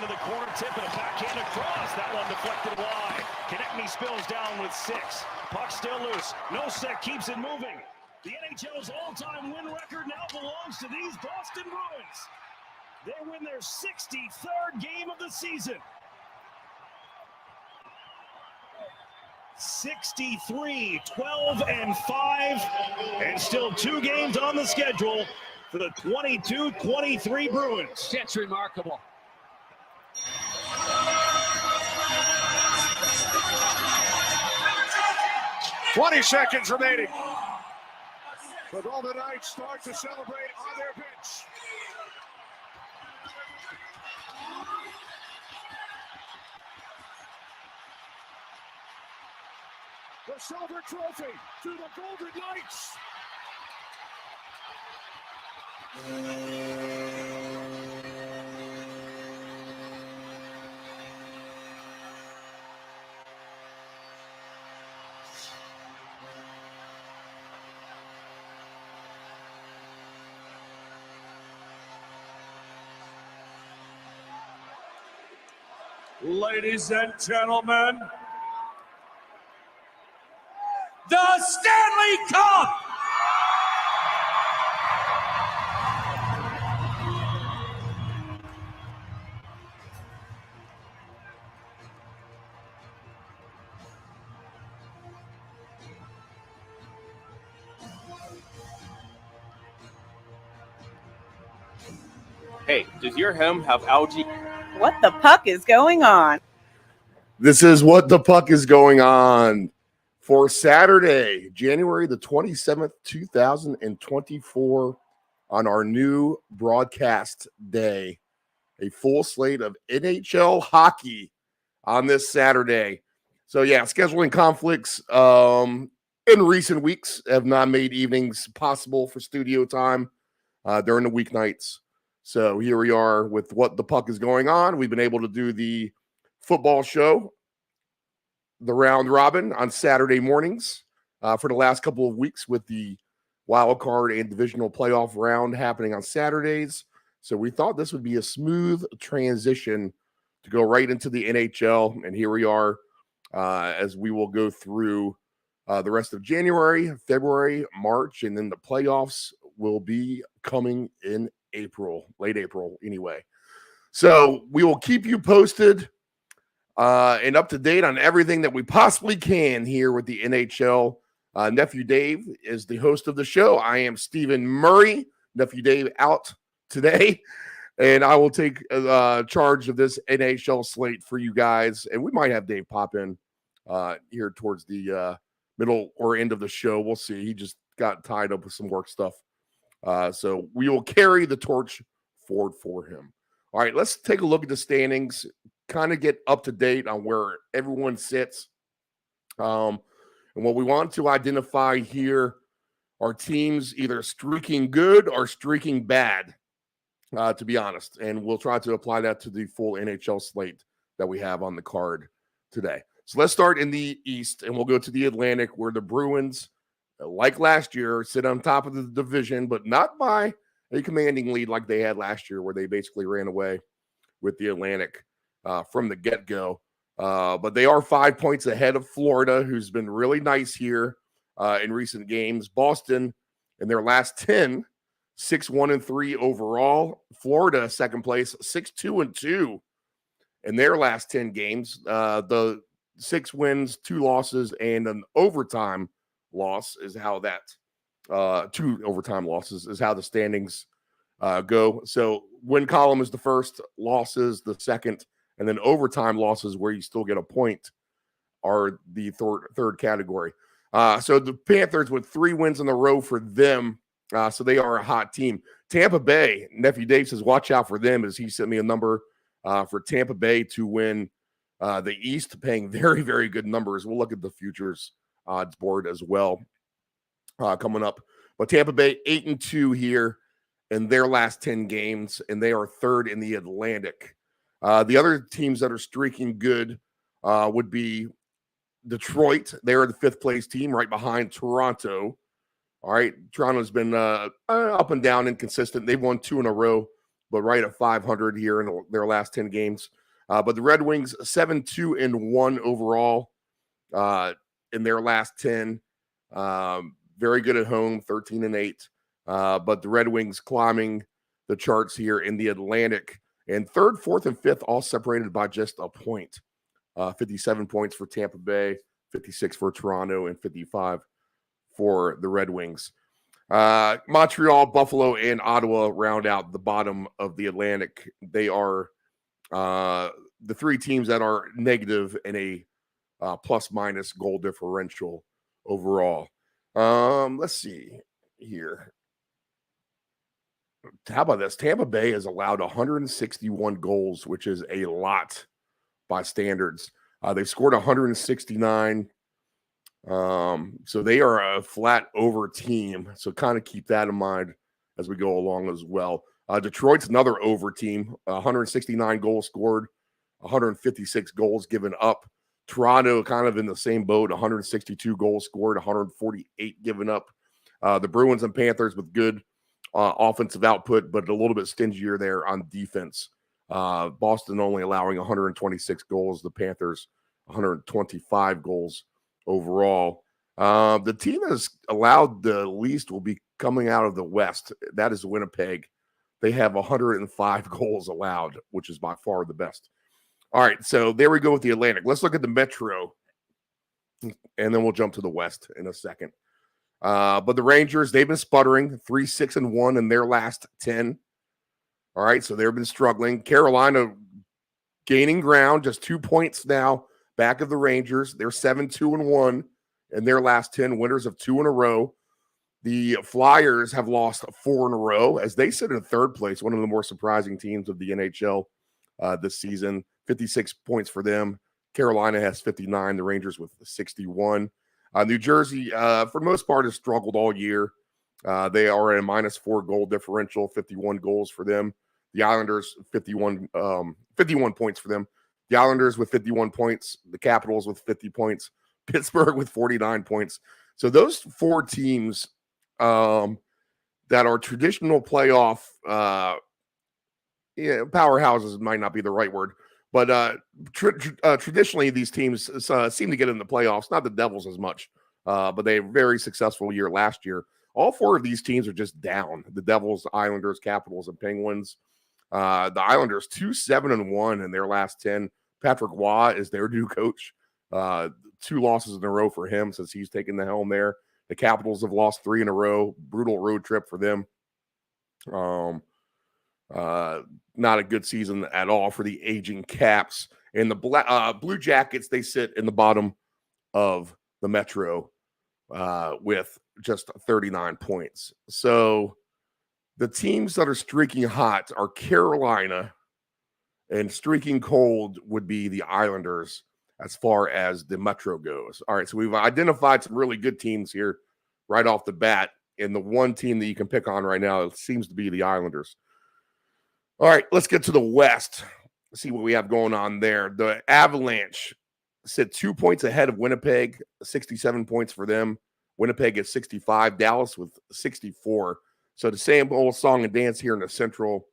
into the corner, tip and a backhand across. That one deflected wide. Konechny spills down with 6. Puck still loose. Nosek keeps it moving. The NHL's all-time win record now belongs to these Boston Bruins. They win their 63rd game of the season. 63, 12, and 5, and still 2 games on the schedule for the 22-23 Bruins. That's remarkable. "20 seconds remaining. The Golden Knights start to celebrate on their bench. The silver trophy to the Golden Knights. Ladies and gentlemen, the Stanley Cup! Hey, does your home have algae? What the puck is going on? This is What the Puck is Going On for Saturday, January the 27th, 2024, on our new broadcast day. A full slate of NHL hockey on this Saturday. So, yeah, scheduling conflicts in recent weeks have not made evenings possible for studio time during the weeknights. So here we are with What the Puck is Going On. We've been able to do the football show, the round robin, on Saturday mornings for the last couple of weeks, with the wild card and divisional playoff round happening on Saturdays. So we thought this would be a smooth transition to go right into the NHL. And here we are as we will go through the rest of January, February, March, and then the playoffs will be coming in April, late April anyway. So we will keep you posted and up to date on everything that we possibly can here with the NHL. Nephew Dave is the host of the show. I am Stephen Murray. Nephew Dave out today, and I will take charge of this NHL slate for you guys. And we might have Dave pop in here towards the middle or end of the show. We'll see. He just got tied up with some work stuff. So we will carry the torch forward for him. All right, let's take a look at the standings, kind of get up to date on where everyone sits. And what we want to identify here are teams either streaking good or streaking bad, to be honest. And we'll try to apply that to the full NHL slate that we have on the card today. So let's start in the East, and we'll go to the Atlantic, where the Bruins, like last year, sit on top of the division, but not by a commanding lead like they had last year, where they basically ran away with the Atlantic from the get-go. But they are 5 points ahead of Florida, who's been really nice here in recent games. Boston, in their last 10, 6-1-3 overall. Florida, second place, 6-2-2 in their last 10 games. The 6 wins, 2 losses, and an overtime loss is how that 2 overtime losses is how the standings go. So win column is the first, losses the second, and then overtime losses, where you still get a point, are the third category. So the Panthers with 3 wins in a row for them. So they are a hot team. Tampa Bay, Nephew Dave says, watch out for them, as he sent me a number for Tampa Bay to win the East, paying very, very good numbers. We'll look at the futures odds board as well coming up. But Tampa Bay 8-2 here in their last 10 games, and they are third in the Atlantic. The other teams that are streaking good would be Detroit. They're the 5th place team, right behind Toronto. All right, Toronto's been up and down, inconsistent. They've won 2 in a row, but right at 500 here in their last 10 games. But the Red Wings 7-2-1 overall in their last 10. Very good at home, 13-8. But the Red Wings climbing the charts here in the Atlantic. And third, fourth, and fifth, all separated by just a point. 57 points for Tampa Bay, 56 for Toronto, and 55 for the Red Wings. Montreal, Buffalo, and Ottawa round out the bottom of the Atlantic. They are the three teams that are negative in a plus-minus goal differential overall. Let's see here. How about this? Tampa Bay has allowed 161 goals, which is a lot by standards. They've scored 169. So they are a flat over team. So kind of keep that in mind as we go along as well. Detroit's another over team. 169 goals scored, 156 goals given up. Toronto kind of in the same boat, 162 goals scored, 148 given up. The Bruins and Panthers with good offensive output, but a little bit stingier there on defense. Boston only allowing 126 goals. The Panthers 125 goals overall. The team that's allowed the least will be coming out of the West. That is Winnipeg. They have 105 goals allowed, which is by far the best. All right, so there we go with the Atlantic. Let's look at the Metro, and then we'll jump to the West in a second. But the Rangers, they've been sputtering, 3-6-1 in their last 10. All right, so they've been struggling. Carolina gaining ground, just 2 points now back of the Rangers. They're 7-2-1 in their last 10, winners of 2 in a row. The Flyers have lost 4 in a row as they sit in third place, one of the more surprising teams of the NHL this season. 56 points for them. Carolina has 59, the Rangers with 61. New Jersey, for the most part, has struggled all year. They are at a -4 goal differential, 51 goals for them. The Islanders, 51 points for them. The Islanders with 51 points. The Capitals with 50 points. Pittsburgh with 49 points. So those 4 teams that are traditional playoff powerhouses might not be the right word, but traditionally these teams seem to get in the playoffs. Not the Devils as much, but they had a very successful year last year. All 4 of these teams are just down. The Devils, Islanders, Capitals, and Penguins. The Islanders 2-7-1 in their last 10. Patrick Waugh is their new coach. 2 losses in a row for him since he's taken the helm there. The Capitals have lost 3 in a row. Brutal road trip for them. Not a good season at all for the aging Caps. And the Blue Jackets, they sit in the bottom of the Metro with just 39 points. So the teams that are streaking hot are Carolina, and streaking cold would be the Islanders as far as the Metro goes. All right, so we've identified some really good teams here right off the bat. And the one team that you can pick on right now seems to be the Islanders. All right, let's get to the West. See what we have going on there. The Avalanche sit 2 points ahead of Winnipeg, 67 points for them. Winnipeg is 65, Dallas with 64. So the same old song and dance here in the Central.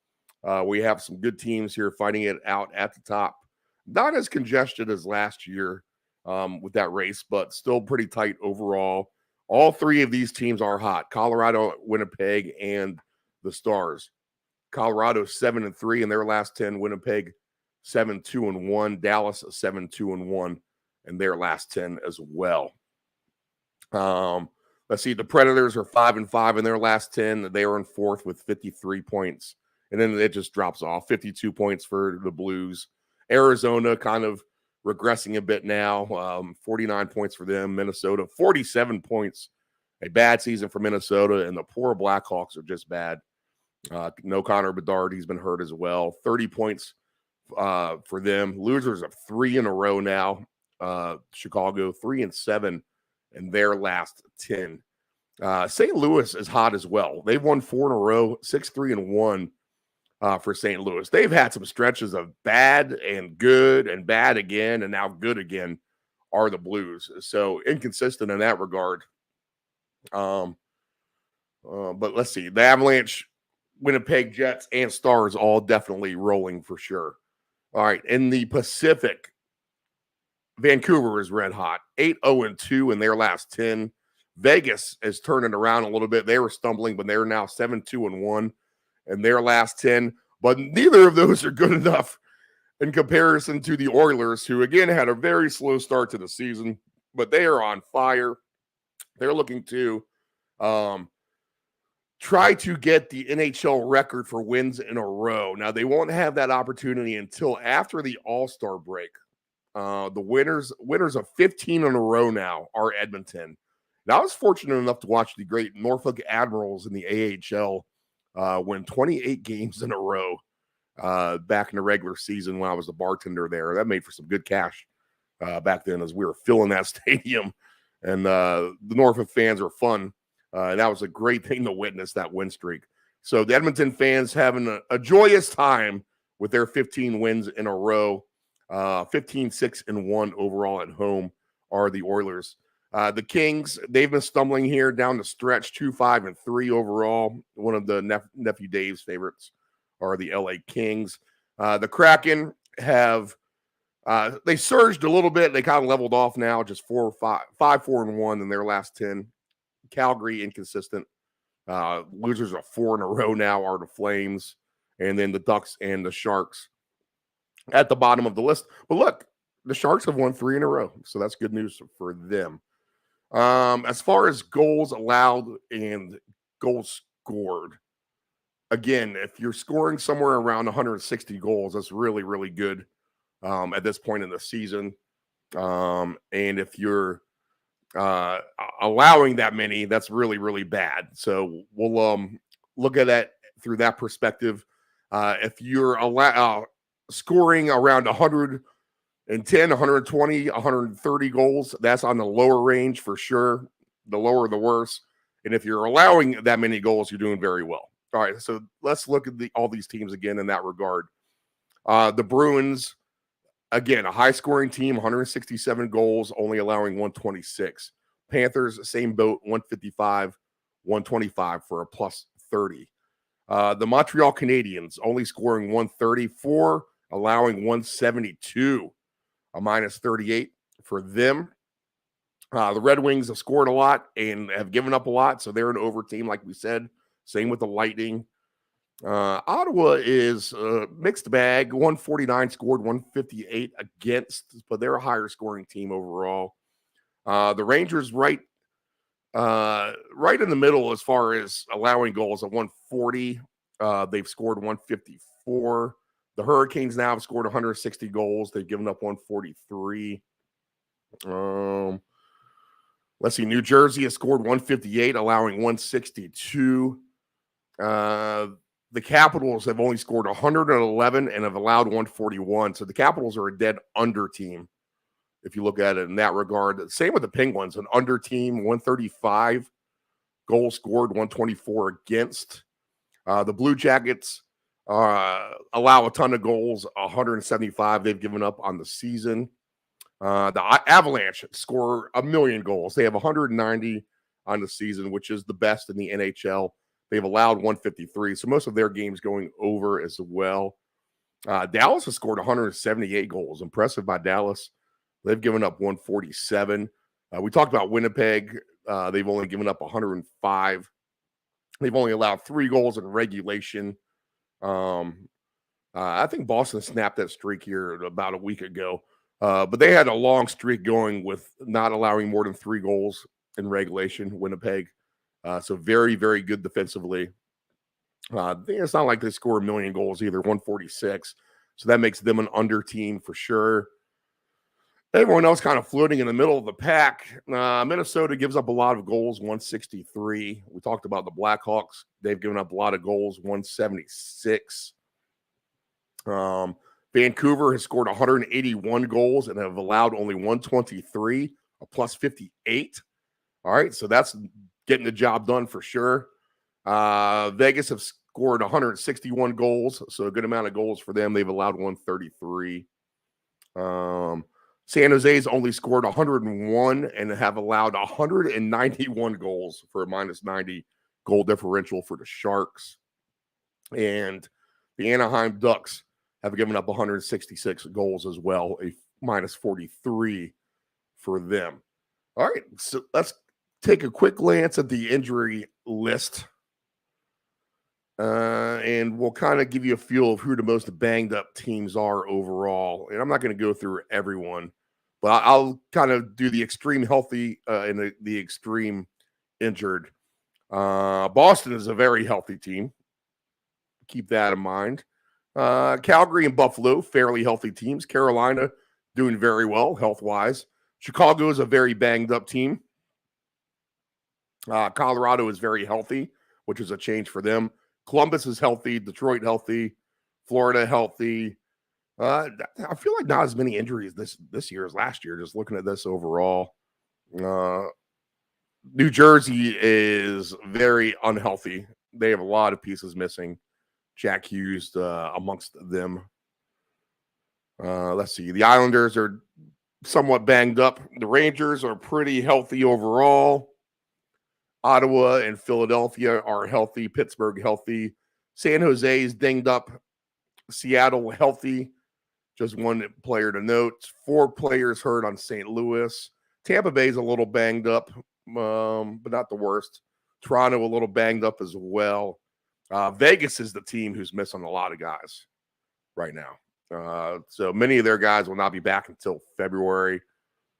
We have some good teams here fighting it out at the top. Not as congested as last year with that race, but still pretty tight overall. All 3 of these teams are hot. Colorado, Winnipeg, and the Stars. Colorado 7-3 in their last 10. Winnipeg 7-2-1. Dallas 7-2-1 in their last 10 as well. Let's see. The Predators are 5-5 in their last 10. They are in 4th with 53 points. And then it just drops off. 52 points for the Blues. Arizona kind of regressing a bit now. 49 points for them. Minnesota 47 points. A bad season for Minnesota. And the poor Blackhawks are just bad. No Connor Bedard. He's been hurt as well. 30 points for them. Losers of 3 in a row now. Chicago 3-7 in their last 10. St. Louis is hot as well. They've won 4 in a row, 6-3-1 for St. Louis. They've had some stretches of bad and good and bad again, and now good again are the Blues. So inconsistent in that regard. But let's see. The Avalanche Winnipeg Jets and Stars all definitely rolling for sure. All right, in the Pacific, Vancouver is red hot, 8-0-2 in their last 10. Vegas is turning around a little bit. They were stumbling, but they're now 7-2-1 in their last 10. But neither of those are good enough in comparison to the Oilers, who again had a very slow start to the season, but they are on fire. They're looking to try to get the NHL record for wins in a row. Now, they won't have that opportunity until after the All-Star break. The winners of 15 in a row now are Edmonton. Now, I was fortunate enough to watch the great Norfolk Admirals in the AHL win 28 games in a row back in the regular season when I was a bartender there. That made for some good cash back then as we were filling that stadium. And the Norfolk fans are fun. And that was a great thing to witness, that win streak. So the Edmonton fans having a joyous time with their 15 wins in a row. 15-6-1 overall at home are the Oilers. The Kings, they've been stumbling here down the stretch, 2-5-3 overall. One of the Nephew Dave's favorites are the LA Kings. The Kraken have they surged a little bit. They kind of leveled off now, just 5-4-1 in their last 10. Calgary, inconsistent. Losers of 4 in a row now are the Flames, and then the Ducks and the Sharks at the bottom of the list. But look, the Sharks have won 3 in a row, so that's good news for them. As far as goals allowed and goals scored, again, if you're scoring somewhere around 160 goals, that's really, really good at this point in the season. And if you're allowing that many, that's really, really bad. So we'll look at that through that perspective. If you're scoring around 110, 120, 130 goals, that's on the lower range for sure. The lower, the worse. And if you're allowing that many goals, you're doing very well. All right, so let's look at all these teams again in that regard. The Bruins, again, a high-scoring team, 167 goals, only allowing 126. Panthers, same boat, 155, 125 for a plus 30. The Montreal Canadiens, only scoring 134, allowing 172, a minus 38 for them. The Red Wings have scored a lot and have given up a lot, so they're an over team, like we said. Same with the Lightning. Ottawa is a mixed bag. 149 scored, 158 against, but they're a higher scoring team overall. The Rangers right in the middle as far as allowing goals at 140. They've scored 154. The Hurricanes now have scored 160 goals. They've given up 143. Let's see. New Jersey has scored 158, allowing 162. The Capitals have only scored 111 and have allowed 141. So the Capitals are a dead under team, if you look at it in that regard. Same with the Penguins, an under team, 135 goals scored, 124 against. The Blue Jackets allow a ton of goals, 175 they've given up on the season. The Avalanche score 1 million goals. They have 190 on the season, which is the best in the NHL. They've allowed 153, so most of their games going over as well. Dallas has scored 178 goals. Impressive by Dallas. They've given up 147. We talked about Winnipeg. They've only given up 105. They've only allowed 3 goals in regulation. I think Boston snapped that streak here about a week ago. But they had a long streak going with not allowing more than 3 goals in regulation, Winnipeg. So very, very good defensively. It's not like they score 1 million goals either, 146. So that makes them an under team for sure. Everyone else kind of floating in the middle of the pack. Minnesota gives up a lot of goals, 163. We talked about the Blackhawks. They've given up a lot of goals, 176. Vancouver has scored 181 goals and have allowed only 123, a plus 58. All right, so that's getting the job done for sure. Vegas have scored 161 goals, so a good amount of goals for them. They've allowed 133. San Jose's only scored 101 and have allowed 191 goals for a minus 90 goal differential for the Sharks. And the Anaheim Ducks have given up 166 goals as well, a minus 43 for them. All right, so let's take a quick glance at the injury list. And we'll kind of give you a feel of who the most banged up teams are overall. And I'm not going to go through everyone, but I'll kind of do the extreme healthy and the extreme injured. Boston is a very healthy team. Keep that in mind. Calgary and Buffalo, fairly healthy teams. Carolina doing very well health-wise. Chicago is a very banged up team. Colorado is very healthy, which is a change for them. Columbus is healthy. Detroit healthy. Florida healthy. I feel like not as many injuries this year as last year, just looking at this overall. New Jersey is very unhealthy. They have a lot of pieces missing. Jack Hughes amongst them. Let's see. The Islanders are somewhat banged up. The Rangers are pretty healthy overall. Ottawa and Philadelphia are healthy. Pittsburgh healthy. San Jose is dinged up. Seattle healthy. Just one player to note. 4 players hurt on St. Louis. Tampa Bay is a little banged up, but not the worst. Toronto a little banged up as well. Vegas is the team who's missing a lot of guys right now. So many of their guys will not be back until February.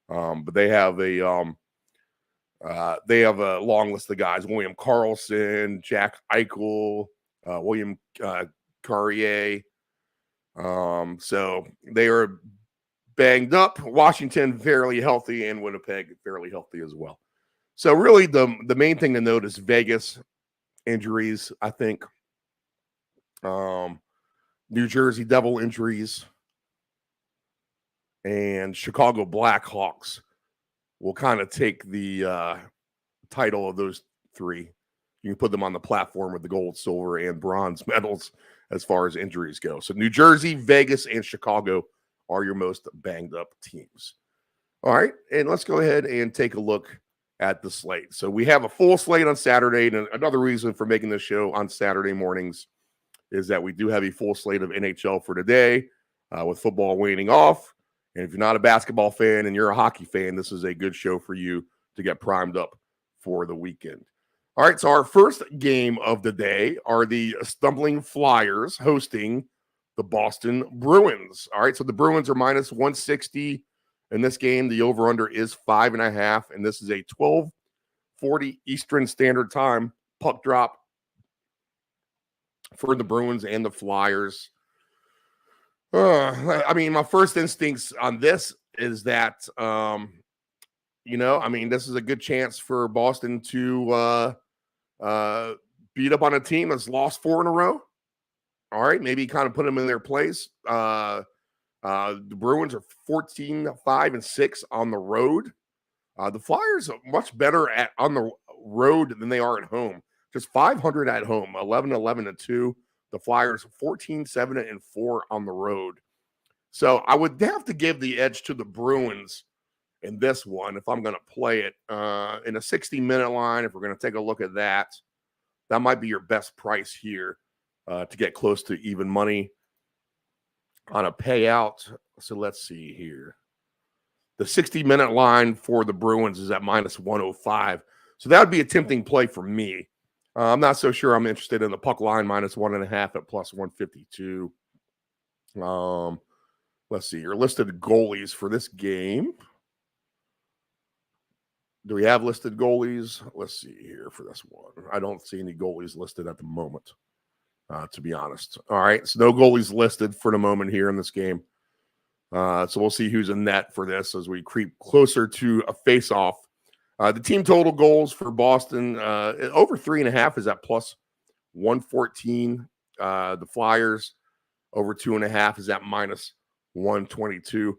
But they have a long list of guys: William Karlsson, Jack Eichel, William Carrier. So they are banged up. Washington fairly healthy, and Winnipeg fairly healthy as well. So really, the main thing to note is Vegas injuries. I think New Jersey Devil injuries and Chicago Blackhawks will kind of take the title of those 3. You can put them on the platform with the gold, silver, and bronze medals as far as injuries go. So New Jersey, Vegas, and Chicago are your most banged up teams. All right, and let's go ahead and take a look at the slate. So we have a full slate on Saturday, and another reason for making this show on Saturday mornings is that we do have a full slate of NHL for today with football waning off. And if you're not a basketball fan and you're a hockey fan, this is a good show for you to get primed up for the weekend. All right, so our first game of the day are the Stumbling Flyers hosting the Boston Bruins. All right, so the Bruins are minus 160 in this game. The over-under is 5.5, and this is a 12:40 Eastern Standard Time puck drop for the Bruins and the Flyers. I mean, my first instincts on this is that, this is a good chance for Boston to beat up on a team that's lost 4 in a row. All right, maybe kind of put them in their place. The Bruins are 14-5-6 on the road. The Flyers are much better on the road than they are at home. Just 500 at home, 11-11-2. The Flyers 14-7-4 on the road. So I would have to give the edge to the Bruins in this one if I'm going to play it in a 60-minute line. If we're going to take a look at that, that might be your best price here to get close to even money on a payout. So let's see here. The 60-minute line for the Bruins is at minus 105. So that would be a tempting play for me. I'm not so sure I'm interested in the puck line minus 1.5 at plus 152. Let's see. Your listed goalies for this game. Do we have listed goalies? Let's see here for this one. I don't see any goalies listed at the moment, to be honest. All right. So no goalies listed for the moment here in this game. So we'll see who's in net for this as we creep closer to a face-off. The team total goals for Boston over 3.5 is at plus 114. The Flyers over 2.5 is at minus 122.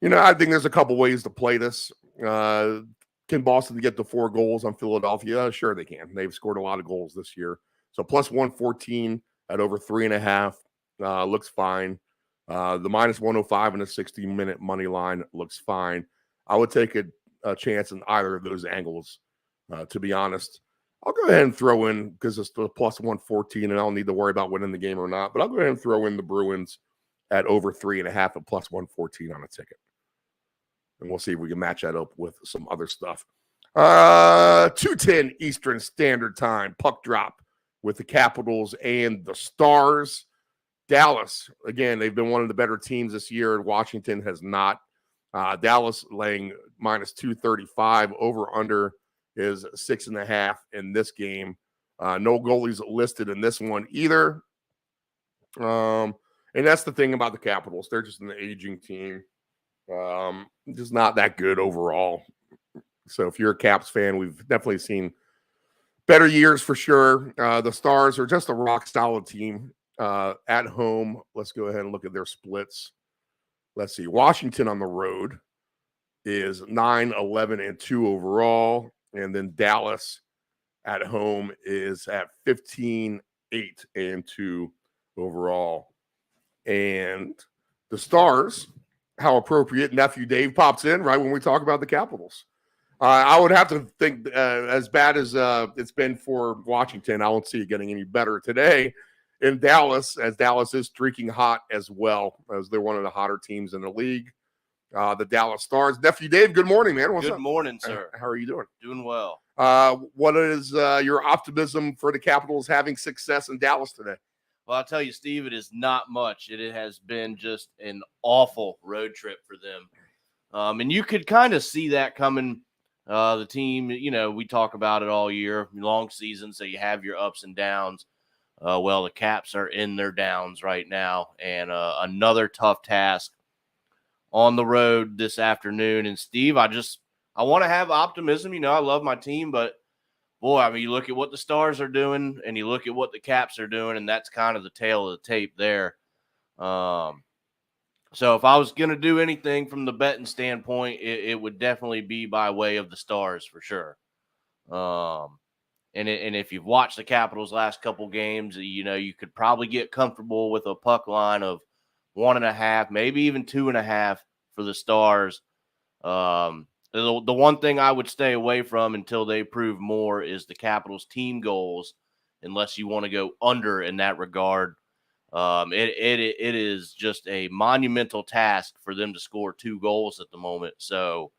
I think there's a couple ways to play this. Can Boston get to 4 goals on Philadelphia? Sure they can. They've scored a lot of goals this year. So plus 114 at over 3.5 looks fine. The minus 105 in a 60-minute money line looks fine. I would take a chance in either of those angles, to be honest. I'll go ahead and throw in, because it's the plus 114, and I don't need to worry about winning the game or not, but I'll go ahead and throw in the Bruins at over 3.5 at plus 114 on a ticket. And we'll see if we can match that up with some other stuff. 2:10 Eastern Standard Time, puck drop with the Capitals and the Stars. Dallas, again, they've been one of the better teams this year. Washington has not. Dallas laying minus 235. Over under is 6.5 in this game. No goalies listed in this one either. And that's the thing about the Capitals. They're just an aging team. Just not that good overall. So if you're a Caps fan, we've definitely seen better years for sure. The Stars are just a rock solid team at home. Let's go ahead and look at their splits. Let's see. Washington on the road is 9-11-2 overall. And then Dallas at home is at 15-8-2 overall. And the Stars, how appropriate, Nephew Dave pops in right when we talk about the Capitals. I would have to think as bad as it's been for Washington, I don't see it getting any better today in Dallas, as Dallas is streaking hot as well, as they're one of the hotter teams in the league. The Dallas Stars. Nephew Dave, good morning, man. What's up? Good morning, sir. How are you doing? Doing well. What is your optimism for the Capitals having success in Dallas today? Well, I'll tell you, Steve, it is not much. It has been just an awful road trip for them. And you could kind of see that coming. The team, we talk about it all year, long season, so you have your ups and downs. Well, the Caps are in their downs right now, and another tough task on the road this afternoon. And, Steve, I want to have optimism. I love my team, but, boy, I mean, you look at what the Stars are doing, and you look at what the Caps are doing, and that's kind of the tail of the tape there. So if I was going to do anything from the betting standpoint, it would definitely be by way of the Stars for sure. And if you've watched the Capitals' last couple games, you could probably get comfortable with a puck line of 1.5, maybe even 2.5 for the Stars. The one thing I would stay away from until they prove more is the Capitals' team goals, unless you want to go under in that regard. It is just a monumental task for them to score 2 goals at the moment. So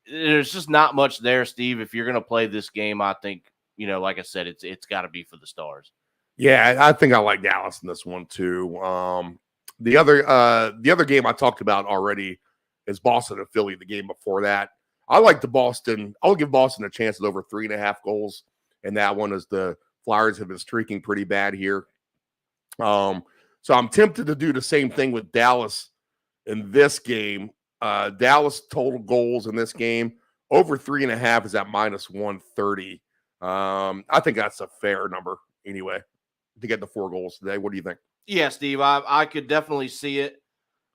there's just not much there, Steve. If you're going to play this game, I think, like I said, it's got to be for the Stars. Yeah, I think I like Dallas in this one too. The other game I talked about already is Boston and Philly. The game before that, I like the Boston. I'll give Boston a chance at over 3.5 goals, and that one is the Flyers have been streaking pretty bad here. So I'm tempted to do the same thing with Dallas in this game. Dallas total goals in this game over 3.5 is at minus 130. I think that's a fair number anyway to get the 4 goals today. What do you think? Yeah, Steve, I could definitely see it.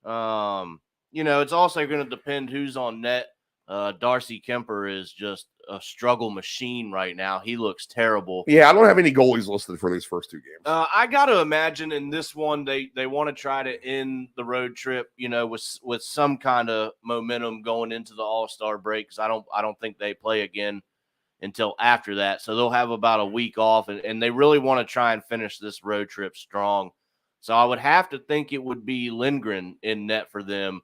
It's also going to depend who's on net. Darcy Kemper is just a struggle machine right now. He looks terrible. Yeah, I don't have any goalies listed for these first 2 games. I got to imagine in this one they want to try to end the road trip, with some kind of momentum going into the All-Star break, because I don't think they play again until after that. So they'll have about a week off, and they really want to try and finish this road trip strong. So I would have to think it would be Lindgren in net for them,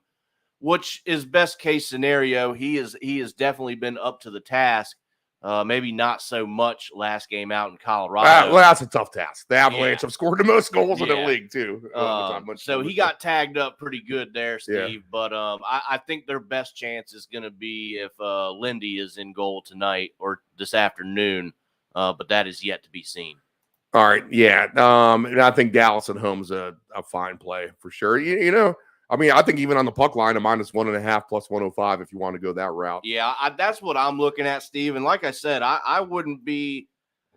which is best case scenario. He has definitely been up to the task. Maybe not so much last game out in Colorado. Well, that's a tough task. The Avalanche have scored the most goals in the league too. So he got tagged up pretty good there, Steve. Yeah. But I think their best chance is going to be if Lindy is in goal tonight or this afternoon. But that is yet to be seen. All right, yeah. And I think Dallas at home is a fine play for sure. I think even on the puck line, a minus 1.5 plus 105 if you want to go that route. Yeah, that's what I'm looking at, Steve. And like I said, I wouldn't be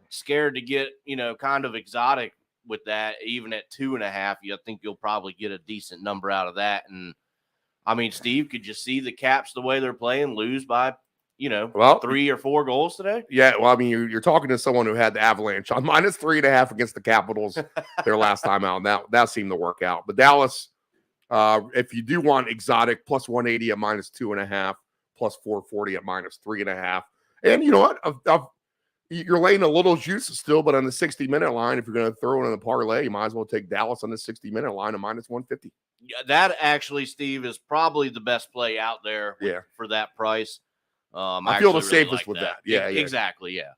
scared to get, kind of exotic with that, even at 2.5. I think you'll probably get a decent number out of that. And, Steve, could you see the Caps the way they're playing lose by, 3 or 4 goals today? Yeah, well, you're talking to someone who had the Avalanche on minus 3.5 against the Capitals their last time out. That seemed to work out. But Dallas, if you do want exotic, plus 180 at minus 2.5, plus 440 at minus 3.5. And you know what? you're laying a little juice still, but on the 60-minute line, if you're going to throw it in the parlay, you might as well take Dallas on the 60-minute line at minus 150. Yeah, that actually, Steve, is probably the best play out there for that price. I feel the safest with that. Yeah, exactly. Yeah.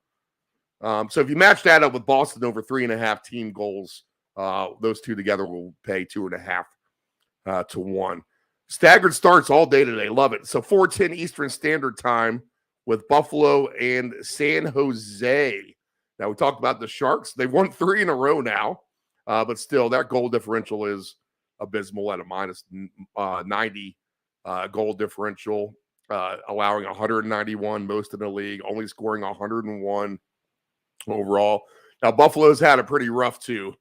So if you match that up with Boston over 3.5 team goals, those two together will pay 2.5 to 1. Staggered starts all day today. Love it. So 4:10 Eastern Standard Time with Buffalo and San Jose. Now, we talked about the Sharks. They've won 3 in a row now, but still, that goal differential is abysmal at a minus 90 goal differential, allowing 191 most in the league, only scoring 101 overall. Now, Buffalo's had it pretty rough, too,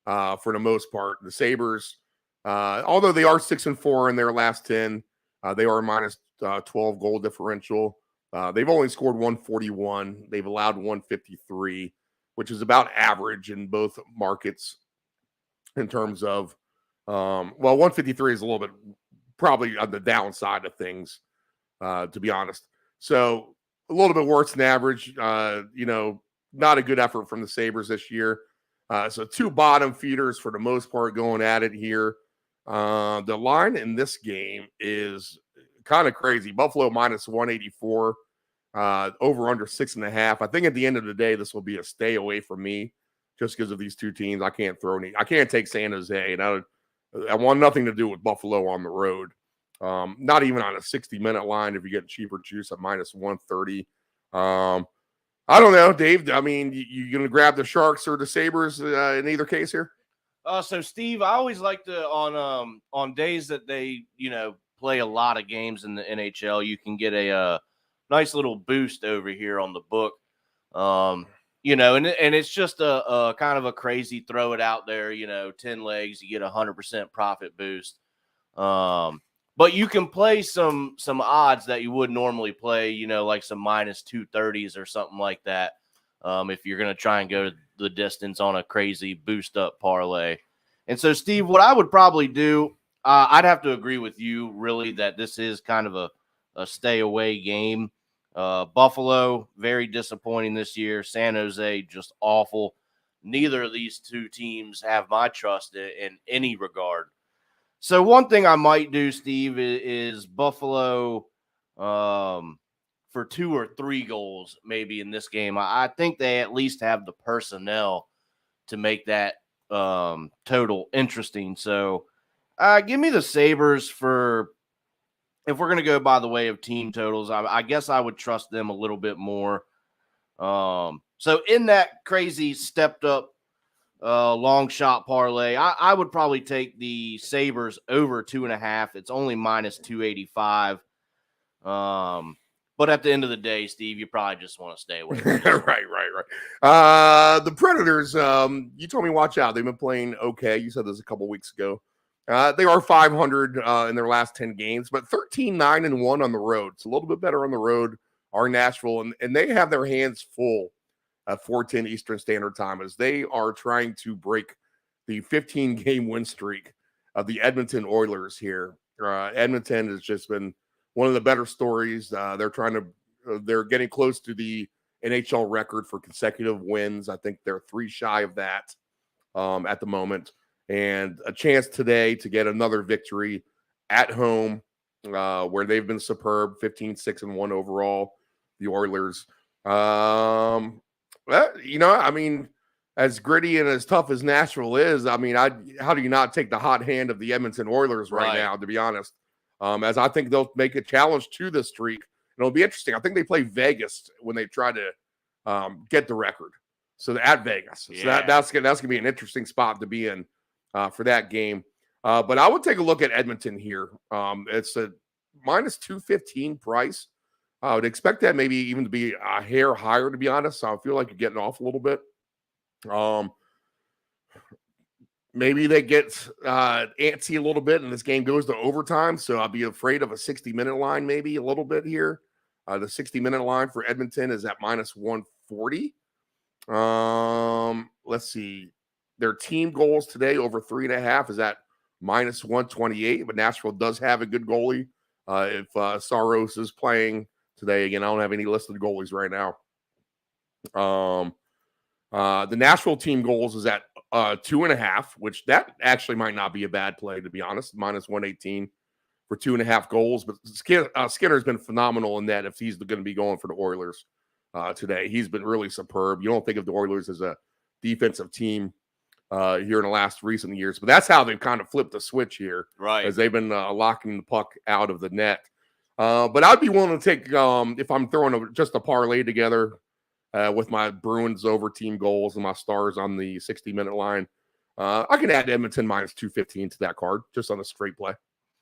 for the most part. The Sabres, although they are 6-4 in their last 10, they are minus 12 goal differential. They've only scored 141. They've allowed 153, which is about average in both markets in terms of, 153 is a little bit probably on the downside of things, to be honest. So a little bit worse than average. Not a good effort from the Sabres this year. So 2 bottom feeders for the most part going at it here. The line in this game is kind of crazy. Buffalo minus 184, over under 6.5. I think at the end of the day, this will be a stay away from me just because of these two teams. I can't take San Jose, and I want nothing to do with Buffalo on the road. Not even on a 60-minute line if you get cheaper juice at minus 130. I don't know, Dave. I mean, you going to grab the Sharks or the Sabres in either case here? So, Steve, I always like to on days that they play a lot of games in the NHL, you can get a nice little boost over here on the book. And it's just a kind of a crazy throw it out there, 10 legs, you get 100% profit boost. But you can play some odds that you would normally play, like some minus 230s or something like that. If you're going to try and go the distance on a crazy boost up parlay. And so, Steve, what I would probably do, I'd have to agree with you really that this is kind of a stay away game. Buffalo, very disappointing this year. San Jose, just awful. Neither of these two teams have my trust in any regard. So one thing I might do, Steve, is Buffalo for 2 or 3 goals maybe in this game. I think they at least have the personnel to make that total interesting. So give me the Sabres for – if we're going to go by the way of team totals, I guess I would trust them a little bit more. So in that crazy stepped up long shot parlay, I would probably take the Sabres over 2.5. It's only minus 285. But at the end of the day, Steve, you probably just want to stay away from it. Right. The Predators, you told me watch out. They've been playing okay. You said this a couple weeks ago. They are 500 in their last 10 games, but 13-9-1 on the road. It's a little bit better on the road, are Nashville, and they have their hands full at 4:10 Eastern Standard Time as they are trying to break the 15-game win streak of the Edmonton Oilers here. Edmonton has just been one of the better stories. They're getting close to the NHL record for consecutive wins. I think they're 3 shy of that at the moment. And a chance today to get another victory at home where they've been superb, 15-6-1 overall, the Oilers. As gritty and as tough as Nashville is, how do you not take the hot hand of the Edmonton Oilers right now, to be honest? As I think they'll make a challenge to this streak. And it'll be interesting. I think they play Vegas when they try to get the record. So at Vegas. Yeah. So that's going to be an interesting spot to be in for that game. But I would take a look at Edmonton here. It's a minus 215 price. I would expect that maybe even to be a hair higher, to be honest. So I feel like you're getting off a little bit. Maybe they get antsy a little bit and this game goes to overtime. So I'll be afraid of a 60-minute line maybe a little bit here. The 60-minute line for Edmonton is at minus 140. Let's see. Their team goals today over 3.5 is at minus 128. But Nashville does have a good goalie. If Saros is playing today, again, I don't have any listed goalies right now. The Nashville team goals is at 2.5, which that actually might not be a bad play, to be honest. Minus 118 for 2.5 goals. But Skinner's been phenomenal in that if he's going to be going for the Oilers today. He's been really superb. You don't think of the Oilers as a defensive team here in the last recent years, but that's how they've kind of flipped the switch here. Right. As they've been locking the puck out of the net. But I'd be willing to take, if I'm throwing just a parlay together with my Bruins over team goals and my Stars on the 60-minute line, I can add Edmonton minus 215 to that card just on a straight play.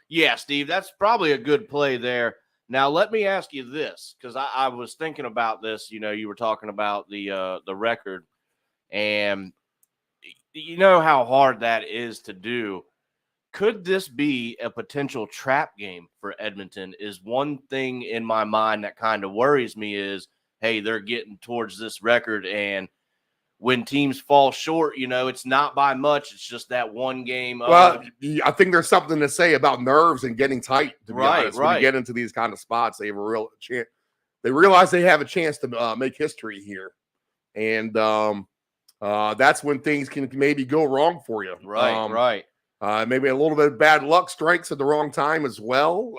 Yeah, Steve, that's probably a good play there. Now, let me ask you this, because I was thinking about this. You were talking about the record, and you know how hard that is to do. Could this be a potential trap game for Edmonton? Is one thing in my mind that kind of worries me is, hey, they're getting towards this record, and when teams fall short, it's not by much. It's just that one game. Well, I think there's something to say about nerves and getting tight, to be honest. Right. When you get into these kind of spots, they have a real chance. They realize they have a chance to make history here. And that's when things can maybe go wrong for you. Right. Maybe a little bit of bad luck strikes at the wrong time as well.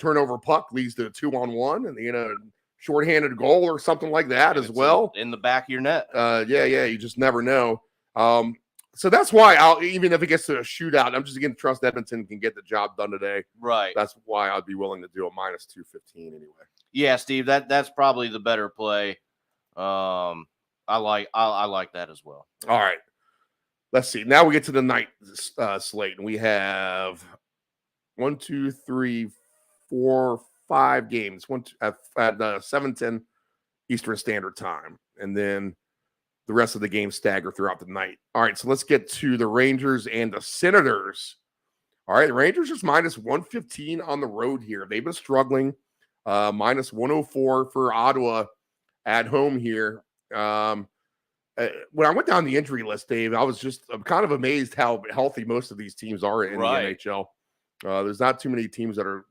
Turnover puck leads to a 2-on-1 and, shorthanded goal or something like that as well. In the back of your net. You just never know. So that's why even if it gets to a shootout, I'm just going to trust Edmonton can get the job done today. Right. That's why I'd be willing to do a minus 215 anyway. Yeah, Steve, that's probably the better play. I like that as well. All right. Let's see. Now we get to the night slate, and we have 1, 2, 3, 4, 5 games. At 7:10 Eastern Standard Time, and then the rest of the games stagger throughout the night. All right, so let's get to the Rangers and the Senators. All right, the Rangers is minus 115 on the road here. They've been struggling. Minus 104 for Ottawa at home here. When I went down the injury list, Dave, I'm kind of amazed how healthy most of these teams are in the NHL. There's not too many teams that are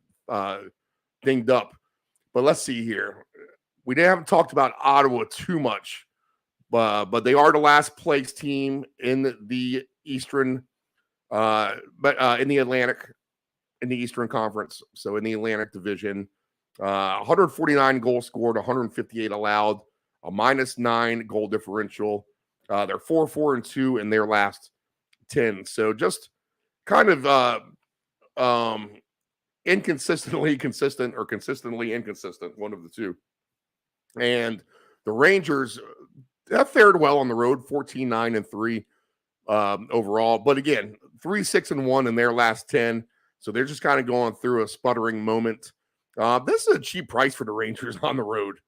dinged up. But let's see here. We haven't talked about Ottawa too much, but they are the last place team in the Eastern, in the Atlantic, in the Eastern Conference. So in the Atlantic Division, 149 goals scored, 158 allowed, a -9 goal differential. They're 4-4-2 in their last 10. So just kind of inconsistently consistent or consistently inconsistent, one of the two. And the Rangers have fared well on the road, 14-9-3 overall. But again, 3-6-1 in their last 10. So they're just kind of going through a sputtering moment. This is a cheap price for the Rangers on the road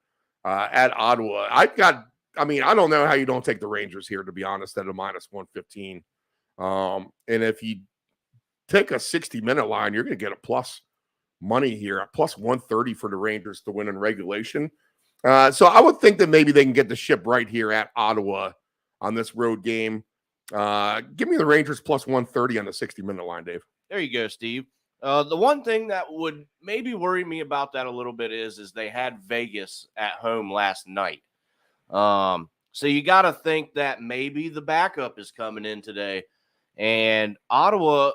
at Ottawa. I don't know how you don't take the Rangers here, to be honest, at a minus 115. And if you take a 60-minute line, you're going to get a plus money here, a plus 130 for the Rangers to win in regulation. So I would think that maybe they can get the ship right here at Ottawa on this road game. Give me the Rangers plus 130 on the 60-minute line, Dave. There you go, Steve. The one thing that would maybe worry me about that a little bit is they had Vegas at home last night. So you got to think that maybe the backup is coming in today. And Ottawa,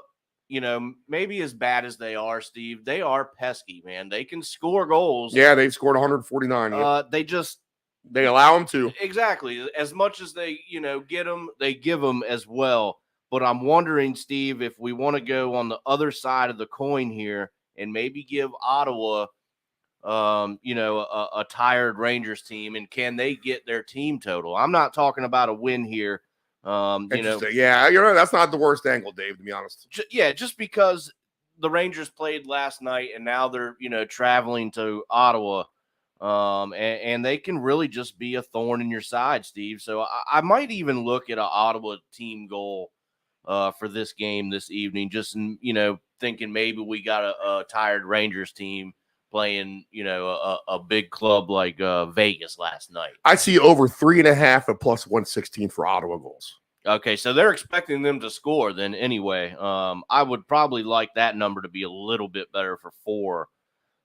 maybe as bad as they are, Steve, they are pesky, man. They can score goals. Yeah, they scored 149. They allow them to. Exactly. As much as they, get them, they give them as well. But I'm wondering, Steve, if we want to go on the other side of the coin here and maybe give Ottawa, a tired Rangers team, and can they get their team total? I'm not talking about a win here. Yeah, that's not the worst angle, Dave, to be honest. Just because the Rangers played last night and now they're, traveling to Ottawa, and they can really just be a thorn in your side, Steve. So I might even look at an Ottawa team goal for this game this evening, just, thinking maybe we got a tired Rangers team playing, a big club like Vegas last night. I see over 3.5 at plus 116 for Ottawa goals. Okay, so they're expecting them to score then anyway. I would probably like that number to be a little bit better for 4.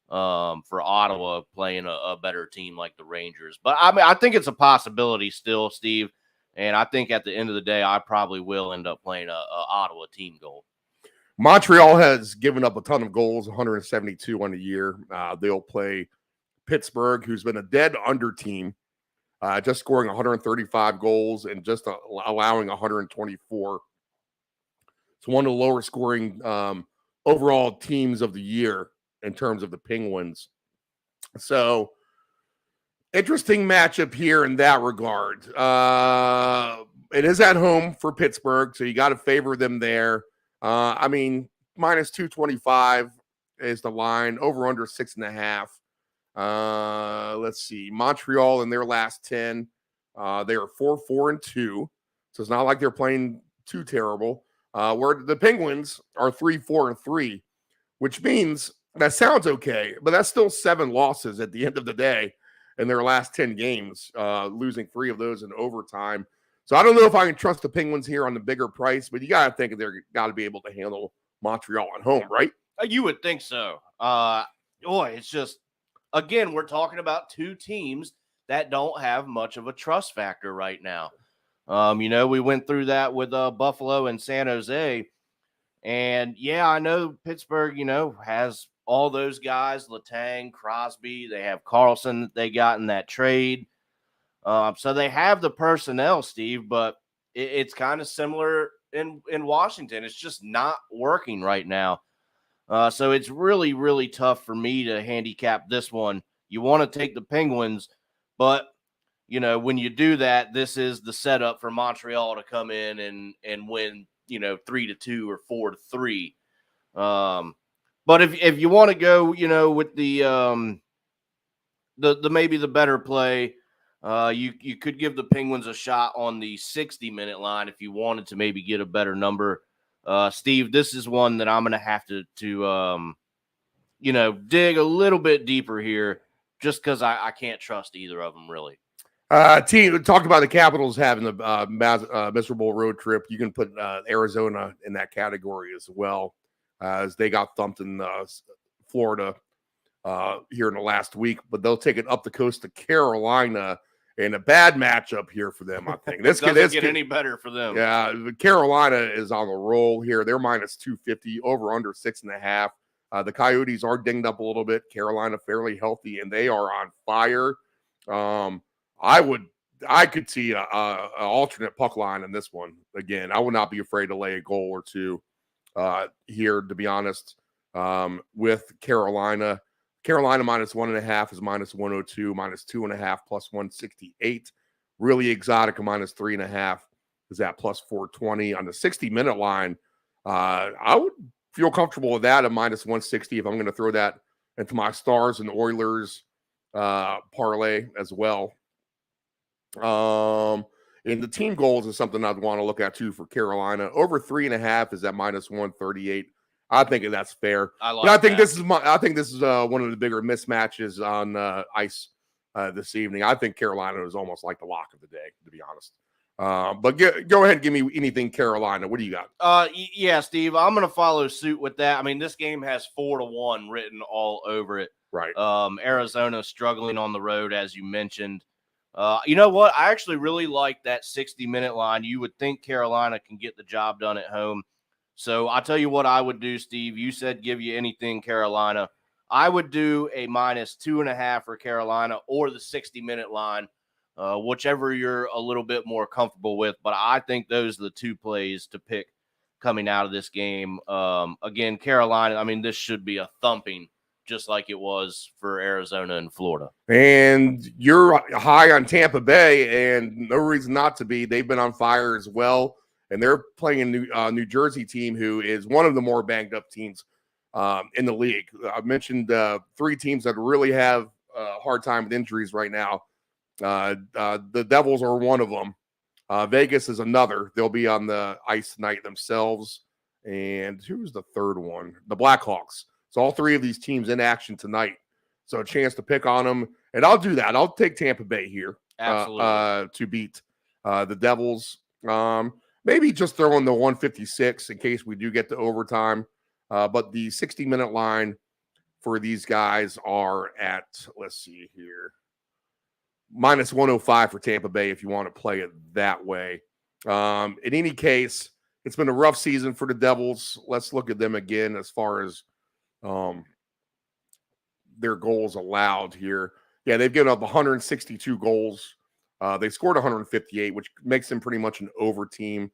for Ottawa playing a better team like the Rangers. But I mean, I think it's a possibility still, Steve. And I think at the end of the day, I probably will end up playing a Ottawa team goal. Montreal has given up a ton of goals, 172 on the year. They'll play Pittsburgh, who's been a dead under team, just scoring 135 goals and just allowing 124. It's one of the lower scoring overall teams of the year in terms of the Penguins. So, interesting matchup here in that regard. It is at home for Pittsburgh, so you got to favor them there. I mean, minus 225 is the line, over under 6.5. Let's see. Montreal in their last 10, they are 4-4-2. So it's not like they're playing too terrible. Where the Penguins are 3-4-3, which means that sounds okay, but that's still 7 losses at the end of the day in their last 10 games, losing 3 of those in overtime. So I don't know if I can trust the Penguins here on the bigger price, but you got to think they're got to be able to handle Montreal at home, right? You would think so. It's just, again, we're talking about 2 teams that don't have much of a trust factor right now. We went through that with Buffalo and San Jose. And, yeah, I know Pittsburgh, has all those guys, Letang, Crosby. They have Carlson that they got in that trade. So they have the personnel, Steve, but it's kind of similar in Washington. It's just not working right now. So it's really, really tough for me to handicap this one. You want to take the Penguins, but, when you do that, this is the setup for Montreal to come in and win, 3-2 or 4-3. But if you want to go, with the maybe the better play, you could give the Penguins a shot on the 60-minute line if you wanted to maybe get a better number. Steve, this is one that I'm going to have to dig a little bit deeper here just because I can't trust either of them, really. Team talked about the Capitals having the miserable road trip. You can put Arizona in that category as well, as they got thumped in Florida here in the last week, but they'll take it up the coast to Carolina in a bad matchup here for them, I think. This doesn't get any better for them. Yeah, Carolina is on a roll here. They're minus 250, over under 6.5. The Coyotes are dinged up a little bit. Carolina fairly healthy, and they are on fire. I could see a alternate puck line in this one. Again, I would not be afraid to lay a goal or two here, to be honest, with Carolina. Carolina minus 1.5 is minus 102, minus 2.5 plus 168. Really exotic minus 3.5 is at plus 420. On the 60-minute line, I would feel comfortable with that at minus 160 if I'm going to throw that into my Stars and Oilers parlay as well. And the team goals is something I'd want to look at too for Carolina. Over 3.5 is at minus 138. I think that's fair. I think this is one of the bigger mismatches on ice this evening. I think Carolina is almost like the lock of the day, to be honest. But go ahead and give me anything Carolina. What do you got? Yeah, Steve, I'm going to follow suit with that. I mean, this game has 4-1 written all over it. Right. Arizona struggling on the road, as you mentioned. You know what? I actually really like that 60-minute line. You would think Carolina can get the job done at home. So I'll tell you what I would do, Steve. You said give you anything Carolina. I would do a minus 2.5 for Carolina or the 60-minute line, whichever you're a little bit more comfortable with. But I think those are the 2 plays to pick coming out of this game. Again, Carolina, I mean, this should be a thumping just like it was for Arizona and Florida. And you're high on Tampa Bay, and no reason not to be. They've been on fire as well. And they're playing a New Jersey team who is one of the more banged up teams in the league. I mentioned 3 teams that really have a hard time with injuries right now. The Devils are one of them. Vegas is another. They'll be on the ice tonight themselves. And who's the third one? The Blackhawks. So all 3 of these teams in action tonight. So a chance to pick on them. And I'll do that. I'll take Tampa Bay here to beat the Devils. Maybe just throw in the 156 in case we do get to overtime. But the 60-minute line for these guys are at, let's see here, minus 105 for Tampa Bay if you want to play it that way. In any case, it's been a rough season for the Devils. Let's look at them again as far as their goals allowed here. Yeah, they've given up 162 goals. They scored 158, which makes them pretty much an over team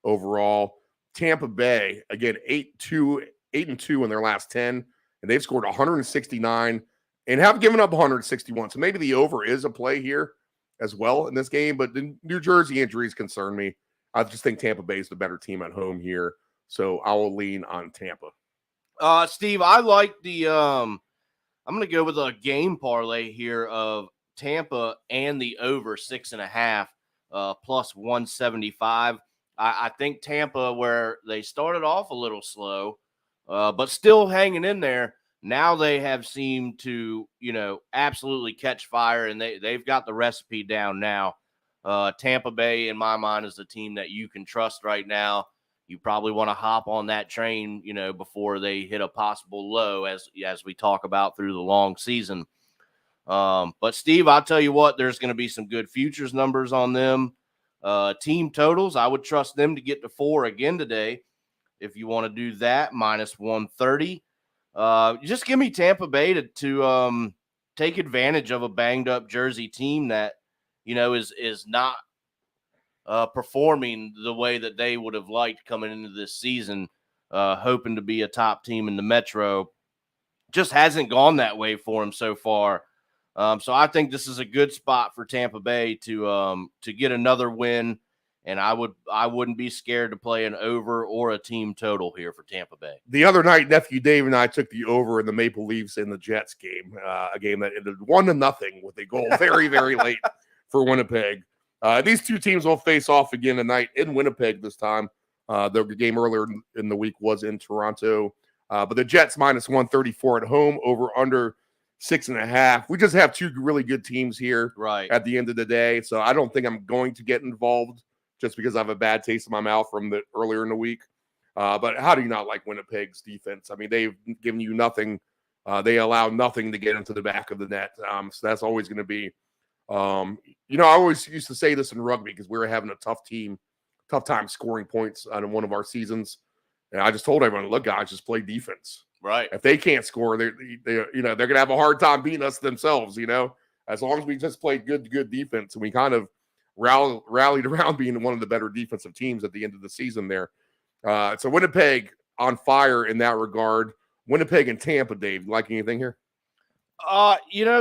overall. Tampa Bay, again, 8-2 in their last 10, and they've scored 169 and have given up 161. So maybe the over is a play here as well in this game, but the New Jersey injuries concern me. I just think Tampa Bay is the better team at home here, so I will lean on Tampa. Steve, I like the I'm going to go with a game parlay here of Tampa and the over 6.5 plus 175. I think Tampa, where they started off a little slow, but still hanging in there. Now they have seemed to, absolutely catch fire, and they've got the recipe down now. Tampa Bay, in my mind, is the team that you can trust right now. You probably want to hop on that train, before they hit a possible low, as we talk about through the long season. But Steve, I'll tell you what, there's going to be some good futures numbers on them. Team totals, I would trust them to get to 4 again today. If you want to do that, minus 130. Just give me Tampa Bay to take advantage of a banged up Jersey team that, is not performing the way that they would have liked coming into this season, hoping to be a top team in the Metro. Just hasn't gone that way for them so far. So I think this is a good spot for Tampa Bay to get another win, and I wouldn't be scared to play an over or a team total here for Tampa Bay. The other night, Nephew Dave and I took the over in the Maple Leafs and the Jets game, a game that ended 1-0 with a goal very, very late for Winnipeg. These two teams will face off again tonight in Winnipeg this time. The game earlier in the week was in Toronto. But the Jets minus 134 at home, over under 6.5. We just have two really good teams here at the end of the day. So I don't think I'm going to get involved just because I have a bad taste in my mouth from the earlier in the week. But how do you not like Winnipeg's defense? I mean, they've given you nothing. They allow nothing to get into the back of the net. So that's always going to be, I always used to say this in rugby because we were having a tough time scoring points on one of our seasons. And I just told everyone, look, guys, just play defense. Right. If they can't score, they're going to have a hard time beating us themselves, as long as we just play good defense. And we kind of rallied around being one of the better defensive teams at the end of the season there. So Winnipeg on fire in that regard. Winnipeg and Tampa, Dave, you like anything here?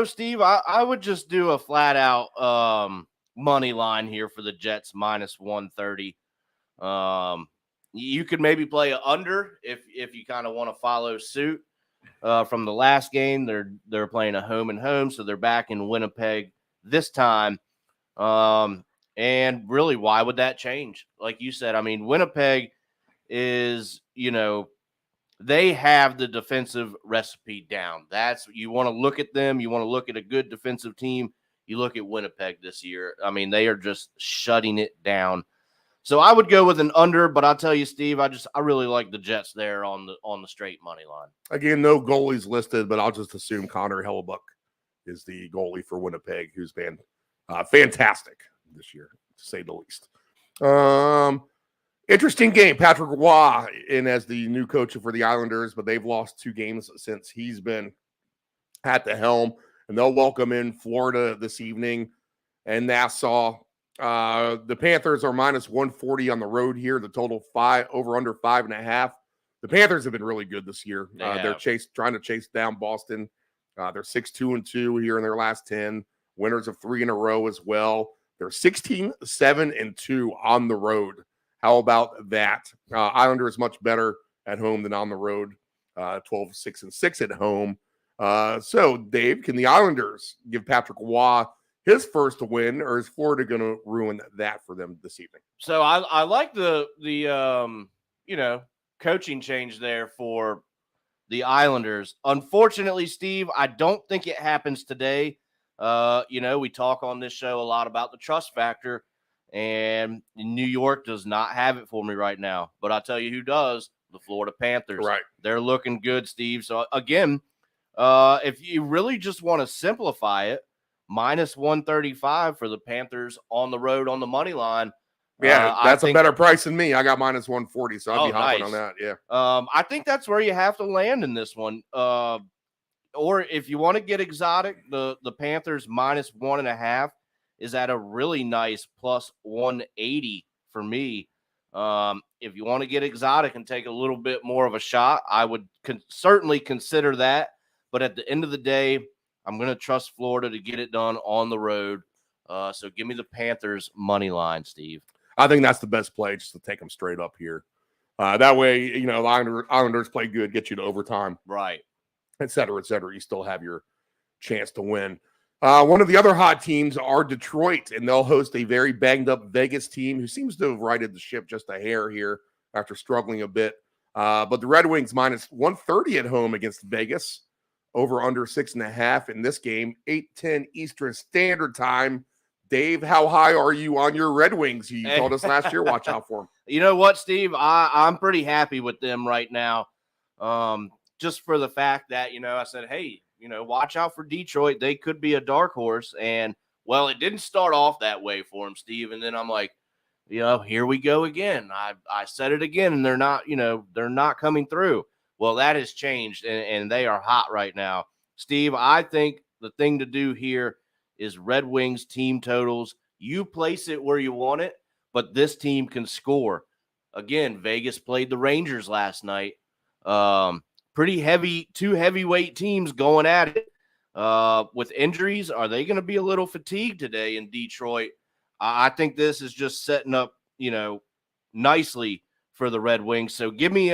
Steve, I would just do a flat out money line here for the Jets minus 130. You could maybe play an under if you kind of want to follow suit. From the last game, they're playing a home and home, so they're back in Winnipeg this time. And really, why would that change? Like you said, I mean, Winnipeg is, they have the defensive recipe down. You want to look at them. You want to look at a good defensive team. You look at Winnipeg this year. I mean, they are just shutting it down. So I would go with an under, but I'll tell you, Steve, I really like the Jets there on the straight money line. Again, no goalies listed, but I'll just assume Connor Hellebuck is the goalie for Winnipeg, who's been fantastic this year, to say the least. Interesting game. Patrick Roy in as the new coach for the Islanders, but they've lost 2 games since he's been at the helm, and they'll welcome in Florida this evening and Nassau. The Panthers are minus 140 on the road here. The total over under 5.5. The Panthers have been really good this year. They're trying to chase down Boston. They're 6-2-2 here in their last 10. Winners of 3 in a row as well. They're 16-7-2 on the road. How about that? Islanders much better at home than on the road. 12-6-6 at home. So, Dave, can the Islanders give Patrick Roy his first win, or is Florida going to ruin that for them this evening? So I like the coaching change there for the Islanders. Unfortunately, Steve, I don't think it happens today. We talk on this show a lot about the trust factor, and New York does not have it for me right now. But I'll tell you who does, the Florida Panthers. Right. They're looking good, Steve. So, again, If you really just want to simplify it, minus 135 for the Panthers on the road on the money line. Yeah, I that's a think, better price than me. I got minus 140, so I'd be hopping on nice. that. Yeah. I think that's where you have to land in this one. Or if you want to get exotic, the Panthers minus 1.5 is at a really nice plus 180 for me. If you want to get exotic and take a little bit more of a shot, I would certainly consider that. But at the end of the day, I'm going to trust Florida to get it done on the road. So give me the Panthers money line, Steve. I think that's the best play, just to take them straight up here. That way, you know, the Islanders play good, get you to overtime. Right. Et cetera, et cetera. You still have your chance to win. One of the other hot teams are Detroit, and they'll host a very banged-up Vegas team who seems to have righted the ship just a hair here after struggling a bit. But the Red Wings minus 130 at home against Vegas, over under 6.5 in this game, 8:10 Eastern Standard Time. Dave, how high are you on your Red Wings? You told us last year, watch out for them. You know what, Steve? I'm pretty happy with them right now. Just for the fact that, you know, I said, hey, you know, watch out for Detroit. They could be a dark horse. And, well, it didn't start off that way for them, Steve. And then I'm like, you know, here we go again. I said it again, and they're not coming through. Well, that has changed, and they are hot right now. Steve, I think the thing to do here is Red Wings team totals. You place it where you want it, but this team can score. Again, Vegas played the Rangers last night. Pretty heavy, two heavyweight teams going at it. With injuries, are they going to be a little fatigued today in Detroit? I think this is just setting up, you know, nicely for the Red Wings. So give me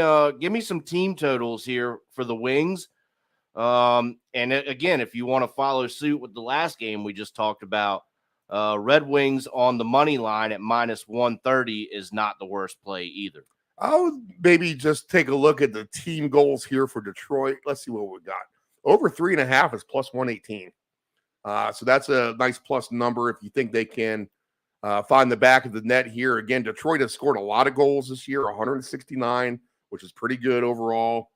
some team totals here for the Wings. Again, if you want to follow suit with the last game we just talked about, Red Wings on the money line at minus 130 is not the worst play either. I would maybe just take a look at the team goals here for Detroit. Let's see what we got. Over 3.5 is plus 118. So that's a nice plus number if you think they can find the back of the net here. Again, Detroit has scored a lot of goals this year, 169, which is pretty good overall.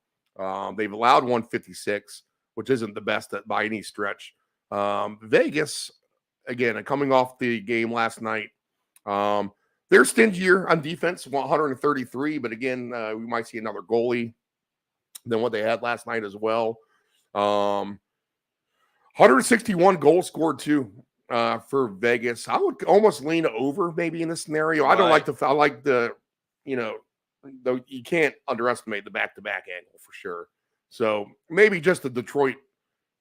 They've allowed 156, which isn't the best by any stretch. Vegas, again, coming off the game last night, they're stingier on defense, 133, but again, we might see another goalie than what they had last night as well. 161 goals scored too for Vegas. I would almost lean over maybe in this scenario. Right. I like the, you know, though you can't underestimate the back-to-back angle for sure. So maybe just the Detroit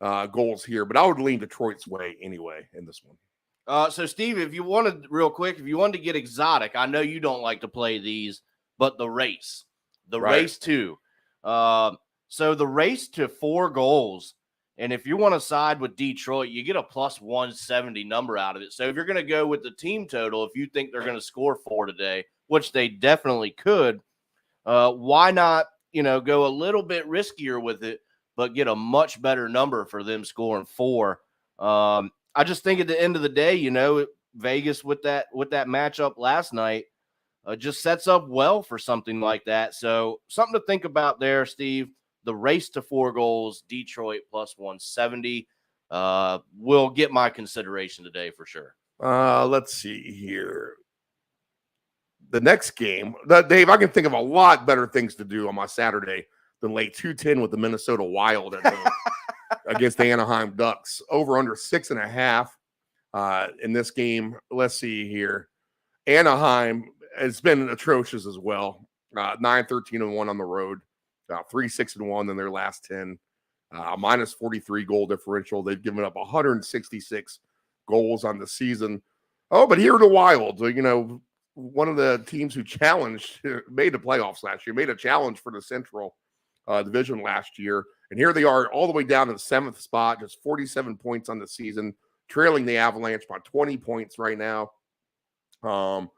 goals here, but I would lean Detroit's way anyway in this one. So, Steve, if you wanted to get exotic, I know you don't like to play these, but the race too. So the race to 4 goals, and if you want to side with Detroit, you get a plus 170 number out of it. So if you're going to go with the team total, if you think they're going to score 4 today, which they definitely could, why not, you know, go a little bit riskier with it, but get a much better number for them scoring 4. I just think at the end of the day, you know, Vegas with that matchup last night just sets up well for something like that. So something to think about there, Steve. The race to 4 goals, Detroit plus 170 will get my consideration today for sure. Let's see here. The next game, Dave, I can think of a lot better things to do on my Saturday than lay 210 with the Minnesota Wild at home against the Anaheim Ducks. Over under 6.5 in this game. Let's see here. Anaheim has been atrocious as well. 9-13-1 on the road. 3-6-1 in their last 10. Minus 43 goal differential. They've given up 166 goals on the season. Oh, but here are the Wild. You know, one of the teams who made the playoffs last year, made a challenge for the Central Division last year. And here they are all the way down to the 7th spot, just 47 points on the season, trailing the Avalanche by 20 points right now. And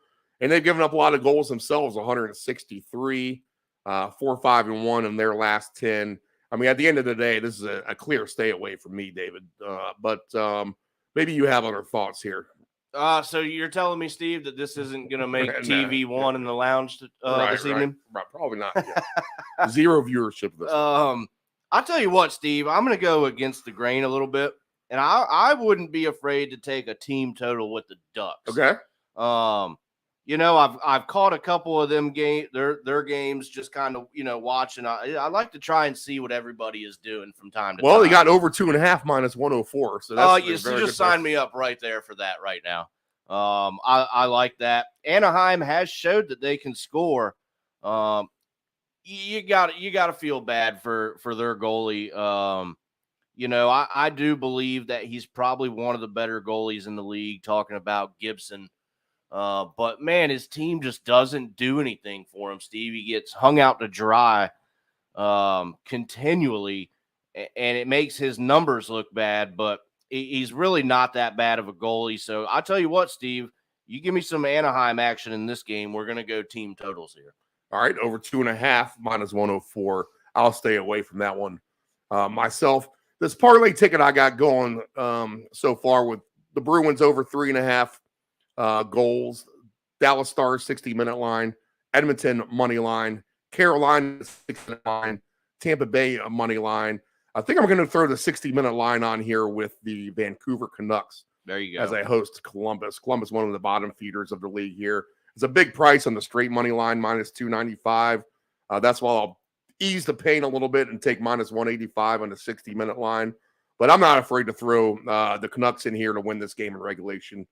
they've given up a lot of goals themselves, 163, 4-5-1 in their last 10. I mean, at the end of the day, this is a clear stay away from me, David. But maybe you have other thoughts here. So you're telling me, Steve, that this isn't going to make TV one in the lounge this evening? Right, probably not. Yeah. Zero viewership this. I'll tell you what, Steve, I'm going to go against the grain a little bit, and I wouldn't be afraid to take a team total with the Ducks. Okay. I've caught a couple of them their games, just kind of watching. I like to try and see what everybody is doing from time to time. Well, you got over 2.5 minus 104, so that's you just signed me up right there for that right now. I like that. Anaheim has showed that they can score. You got to feel bad for their goalie. I do believe that he's probably one of the better goalies in the league. Talking about Gibson. But man, his team just doesn't do anything for him, Steve. He gets hung out to dry continually, and it makes his numbers look bad, but he's really not that bad of a goalie. So I tell you what, Steve, you give me some Anaheim action in this game. We're going to go team totals here. All right, over 2.5 minus 104. I'll stay away from that one myself. This parlay ticket I got going so far with the Bruins over 3.5 goals, Dallas Stars 60-minute line, Edmonton money line, Carolina 60-minute line, Tampa Bay money line. I think I'm going to throw the 60-minute line on here with the Vancouver Canucks. There you go. As I host Columbus. Columbus, one of the bottom feeders of the league here. It's a big price on the straight money line, minus 295. That's why I'll ease the pain a little bit and take minus 185 on the 60-minute line. But I'm not afraid to throw the Canucks in here to win this game in regulation.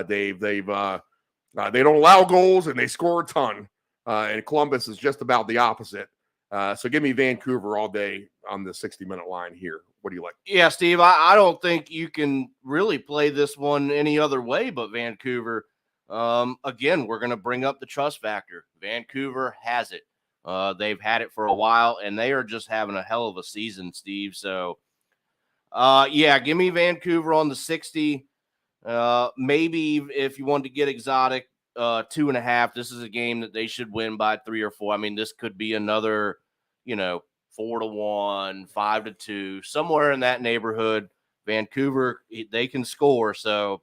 They don't allow goals and they score a ton. And Columbus is just about the opposite. So give me Vancouver all day on the 60-minute line here. What do you like? Yeah, Steve, I don't think you can really play this one any other way but Vancouver. Again, we're going to bring up the trust factor. Vancouver has it. They've had it for a while, and they are just having a hell of a season, Steve. So, give me Vancouver on the 60. Maybe if you want to get exotic, 2.5. This is a game that they should win by 3 or 4. I mean, this could be another, 4-1, 5-2, somewhere in that neighborhood. Vancouver, they can score. So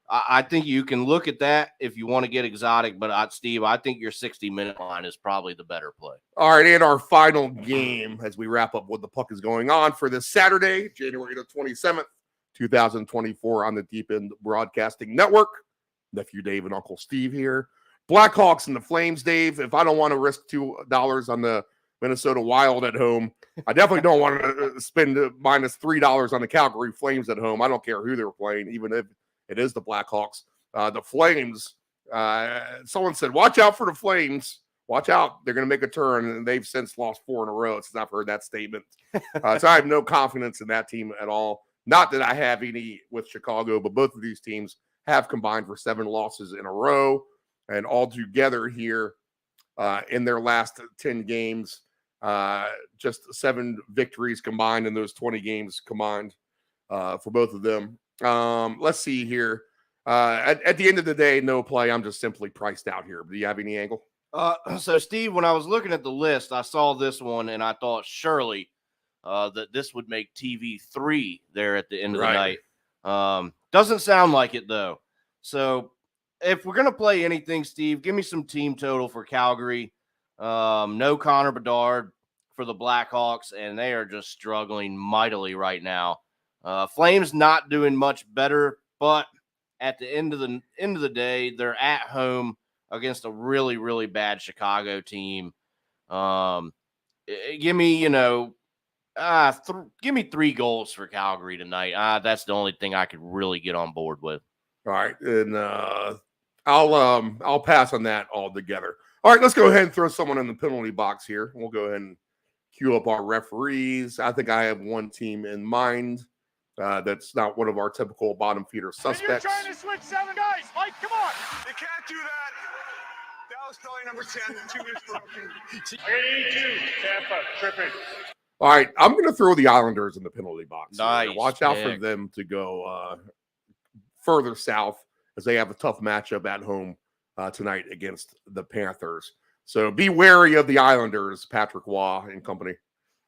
I think you can look at that if you want to get exotic. But Steve, I think your 60-minute line is probably the better play. All right, and our final game as we wrap up what the puck is going on for this Saturday, January the 27th, 2024 on the Deep End Broadcasting Network. Nephew Dave and Uncle Steve here. Blackhawks and the Flames, Dave. If I don't want to risk $2 on the Minnesota Wild at home, I definitely don't want to spend minus $3 on the Calgary Flames at home. I don't care who they're playing, even if it is the Blackhawks. The Flames, someone said, watch out for the Flames. Watch out. They're going to make a turn, and they've since lost 4 in a row since I've heard that statement. So I have no confidence in that team at all. Not that I have any with Chicago, but both of these teams have combined for 7 losses in a row. And all together here in their last 10 games, just 7 victories combined in those 20 games combined for both of them. Let's see here. At the end of the day, no play. I'm just simply priced out here. Do you have any angle? So, Steve, when I was looking at the list, I saw this one, and I thought surely that this would make TV 3 there at the end of the night. Doesn't sound like it, though. So, if we're going to play anything, Steve, give me some team total for Calgary. No Connor Bedard for the Blackhawks, and they are just struggling mightily right now. Flames not doing much better, but at the end of the day, they're at home against a really, really bad Chicago team. Give me, give me 3 goals for Calgary tonight. That's the only thing I could really get on board with. All right, and I'll pass on that altogether. All right, let's go ahead and throw someone in the penalty box here. We'll go ahead and queue up our referees. I think I have one team in mind that's not one of our typical bottom feeder suspects. And you're trying to switch 7 guys. Mike, come on. You can't do that. That was probably number 10. 2 years broken. 82, Tampa, tripping. All right, I'm going to throw the Islanders in the penalty box. Nice. Watch out for them to go further south as they have a tough matchup at home tonight against the Panthers. So be wary of the Islanders, Patrick Waugh and company.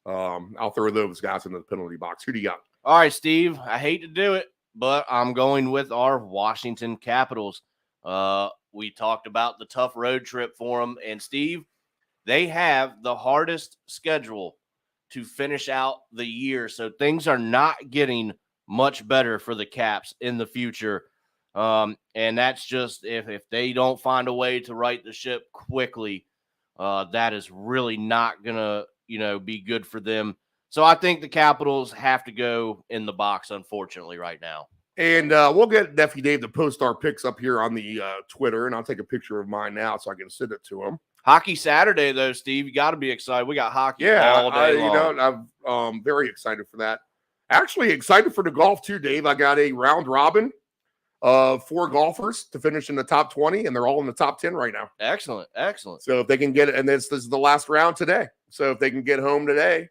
I'll throw those guys in the penalty box. Who do you got? All right, Steve, I hate to do it, but I'm going with our Washington Capitals. We talked about the tough road trip for them, and Steve, they have the hardest schedule to finish out the year. So things are not getting much better for the Caps in the future. And that's just if they don't find a way to right the ship quickly, that is really not going to, be good for them. So I think the Capitals have to go in the box, unfortunately, right now. And we'll get Nephew Dave to post our picks up here on the Twitter, and I'll take a picture of mine now so I can send it to him. Hockey Saturday, though, Steve. You got to be excited. We got hockey all day long. I'm very excited for that. Actually excited for the golf, too, Dave. I got a round robin of 4 golfers to finish in the top 20, and they're all in the top 10 right now. Excellent. So if they can get it, and this is the last round today. So if they can get home today,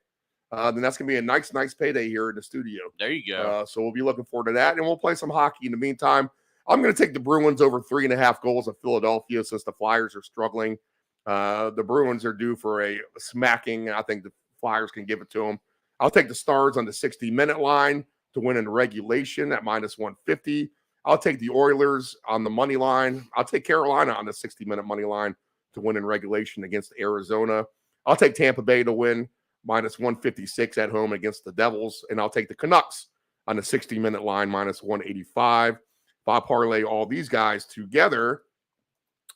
then that's going to be a nice payday here in the studio. There you go. So we'll be looking forward to that, and we'll play some hockey in the meantime. I'm going to take the Bruins over 3.5 goals of Philadelphia since the Flyers are struggling. The Bruins are due for a smacking. I think the Flyers can give it to them. I'll take the Stars on the 60-minute line to win in regulation at -150. I'll take the Oilers on the money line. I'll take Carolina on the 60-minute money line to win in regulation against Arizona. I'll take Tampa Bay to win -156 at home against the Devils. And I'll take the Canucks on the 60-minute line -185. If I parlay all these guys together,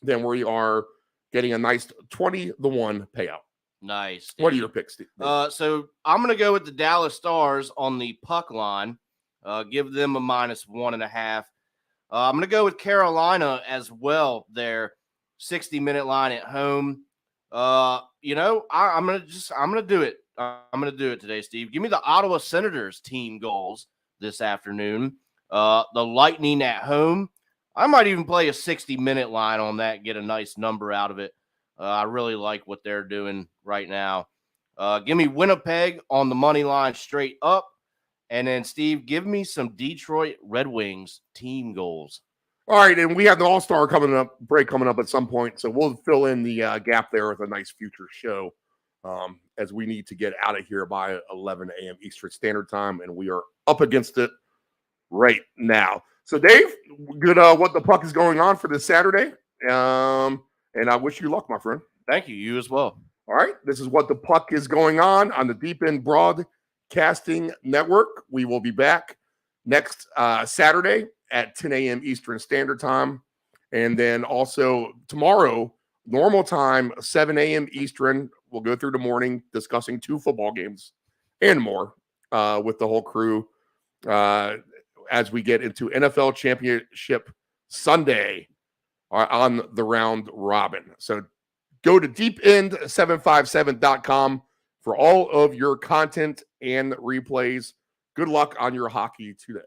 then we are getting a nice 20-1 payout. Nice. Steve. What are your picks, Steve? So I'm going to go with the Dallas Stars on the puck line. Give them a -1.5. I'm going to go with Carolina as well. Their 60-minute line at home. I'm going to do it. I'm going to do it today, Steve. Give me the Ottawa Senators team goals this afternoon. The Lightning at home. I might even play a 60-minute line on that, get a nice number out of it. I really like what they're doing right now. Give me Winnipeg on the money line straight up. And then, Steve, give me some Detroit Red Wings team goals. All right, and we have the All-Star break coming up at some point, so we'll fill in the gap there with a nice future show as we need to get out of here by 11 a.m. Eastern Standard Time, and we are up against it right now. So, Dave, good what the puck is going on for this Saturday, and I wish you luck, my friend. Thank you. You as well. All right, this is what the puck is going on the Deep End Broadcasting Network. We will be back next Saturday at 10 a.m. Eastern Standard Time. And then also tomorrow, normal time, 7 a.m. Eastern. We'll go through the morning discussing 2 football games and more with the whole crew as we get into NFL Championship Sunday on the round robin. So go to deepend757.com for all of your content and replays. Good luck on your hockey today.